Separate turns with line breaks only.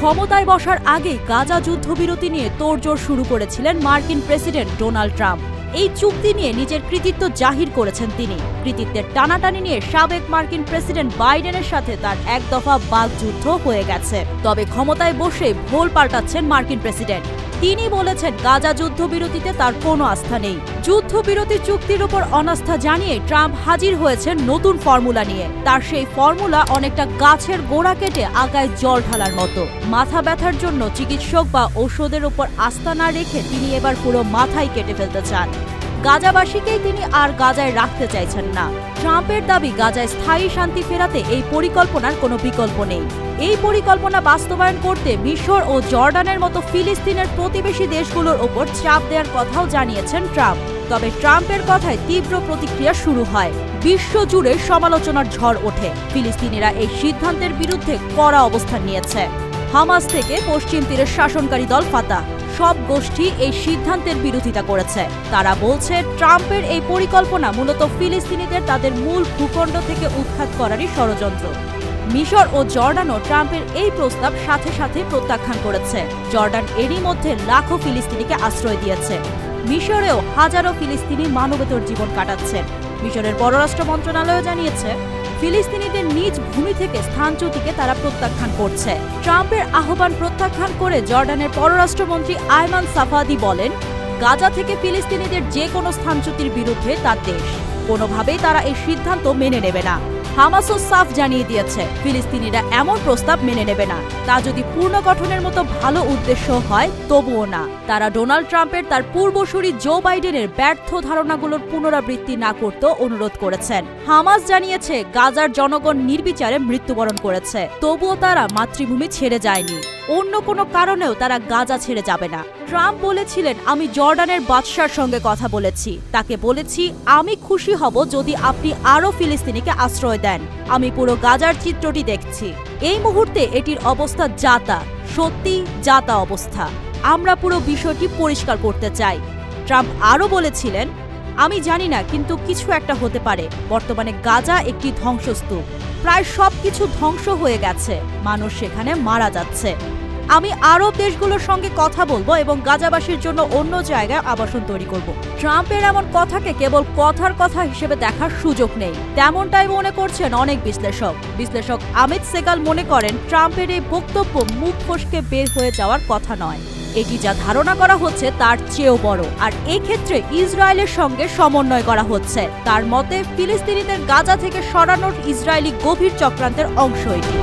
ক্ষমতায় বসার আগেই গাজা যুদ্ধবিরতি নিয়ে তোড়জোড় শুরু করেছিলেন মার্কিন প্রেসিডেন্ট ডোনাল্ড ট্রাম্প। এই চুক্তি নিয়ে নিজের কৃতিত্ব জাহির করেছেন তিনি। কৃতিত্বের টানাটানি নিয়ে সাবেক মার্কিন প্রেসিডেন্ট বাইডেনের সাথে তার এক দফা বাকযুদ্ধ হয়ে গেছে। তবে ক্ষমতায় বসে ভোল পাল্টাচ্ছেন মার্কিন প্রেসিডেন্ট। তিনি বলেছেন গাজা যুদ্ধবিরতিতে তার কোনো আস্থা নেই। যুদ্ধবিরতি চুক্তির উপর অনাস্থা জানিয়ে ট্রাম্প হাজির হয়েছেন নতুন ফর্মুলা নিয়ে। তার সেই ফর্মুলা অনেকটা গাছের গোড়া কেটে আগায় জল ঢালার মতো। মাথা ব্যথার জন্য চিকিৎসক বা ঔষধের উপর আস্থা না রেখে তিনি এবার পুরো মাথাই কেটে ফেলতে চান। গাজাবাসীকেই তিনি আর গাজায় রাখতে চাইছেন না। ট্রাম্পের দাবি গাজায় স্থায়ী শান্তি ফেরাতে এই পরিকল্পনার কোনো বিকল্প নেই। এই পরিকল্পনা বাস্তবায়ন করতে মিশর ও জর্ডানের মতো ফিলিস্তিনের প্রতিবেশী দেশগুলোর ওপর চাপ দেওয়ার কথাও জানিয়েছেন ট্রাম্প। তবে ট্রাম্পের কথায় তীব্র প্রতিক্রিয়া শুরু হয়। বিশ্বজুড়ে সমালোচনার ঝড় ওঠে। ফিলিস্তিনিরা এই সিদ্ধান্তের বিরুদ্ধে কড়া অবস্থান নিয়েছে। হামাস থেকে পশ্চিম তীরের শাসনকারী দল ফাতাহ সব গোষ্ঠী এই সিদ্ধান্তের বিরোধিতা করেছে। তারা বলছে ট্রাম্পের এই পরিকল্পনা মূলত ফিলিস্তিনিদের তাদের মূল ভূখণ্ড থেকে উৎখাত করারই ষড়যন্ত্র। মিশর ও জর্ডানও ট্রাম্পের এই প্রস্তাব সাথে সাথে প্রত্যাখ্যান করেছে। জর্ডান এরই মধ্যে লাখো ফিলিস্তিনিকে আশ্রয় দিয়েছে। মিশরেও হাজারো ফিলিস্তিনি মানবেতর জীবন কাটাচ্ছেন। মিশরের পররাষ্ট্র মন্ত্রণালয় জানিয়েছে ফিলিস্তিনিদের নিজ ভূমি থেকে স্থানচ্যুতিকে তারা প্রত্যাখ্যান করছে। ট্রাম্পের আহ্বান প্রত্যাখ্যান করে জর্ডানের পররাষ্ট্রমন্ত্রী আয়মান সাফাদি বলেন, গাজা থেকে ফিলিস্তিনিদের যে কোনো স্থানচ্যুতির বিরুদ্ধে তার দেশ। কোনোভাবেই তারা এই সিদ্ধান্ত মেনে নেবে না। হামাসও সাফ জানিয়ে দিয়েছে ফিলিস্তিনিরা এমন প্রস্তাব মেনে নেবে না। তা যদি পুনর্গঠনের মতো ভালো উদ্দেশ্য হয় তবুও না। তারা ডোনাল্ড ট্রাম্পের তার পূর্বসূরি জো বাইডেনের ব্যর্থ ধারণাগুলোর পুনরাবৃত্তি না করতেও অনুরোধ করেছেন। হামাস জানিয়েছে গাজার জনগণ নির্বিচারে মৃত্যুবরণ করেছে, তবুও তারা মাতৃভূমি ছেড়ে যায়নি। অন্য কোনো কারণেও তারা গাজা ছেড়ে যাবে না। ট্রাম্প বলেছিলেন, আমি জর্ডানের বাদশার সঙ্গে কথা বলেছি। তাকে বলেছি আমি খুশি হব যদি আপনি আরও ফিলিস্তিনিকে আশ্রয় দেন। আমি পুরো গাজার চিত্রটি দেখছি। এই মুহূর্তে এটির অবস্থা যাতা, সত্যি যাতা অবস্থা। আমরা পুরো বিষয়টি পরিষ্কার করতে চাই। ট্রাম্প আরও বলেছিলেন, আমি জানি না, কিন্তু কিছু একটা হতে পারে। বর্তমানে গাজা একটি ধ্বংসস্তূপ। প্রায় সবকিছু ধ্বংস হয়ে গেছে। মানুষ সেখানে মারা যাচ্ছে। আমি আরব দেশগুলোর সঙ্গে কথা বলবো এবং গাজাবাসীর জন্য অন্য জায়গায় আবাসন তৈরি করব। ট্রাম্পের এমন কথাকে কেবল কথার কথা হিসেবে দেখার সুযোগ নেই, তেমনটাই মনে করছেন অনেক বিশ্লেষক আমিত সেগাল মনে করেন ট্রাম্পের এই বক্তব্য মুখ ফসকে বের হয়ে যাওয়ার কথা নয়। এটি যা ধারণা করা হচ্ছে তার চেয়েও বড়। আর এক্ষেত্রে ইসরায়েলের সঙ্গে সমন্বয় করা হচ্ছে। তার মতে ফিলিস্তিনিদের গাজা থেকে সরানোর ইসরায়েলি গভীর চক্রান্তের অংশ এটি।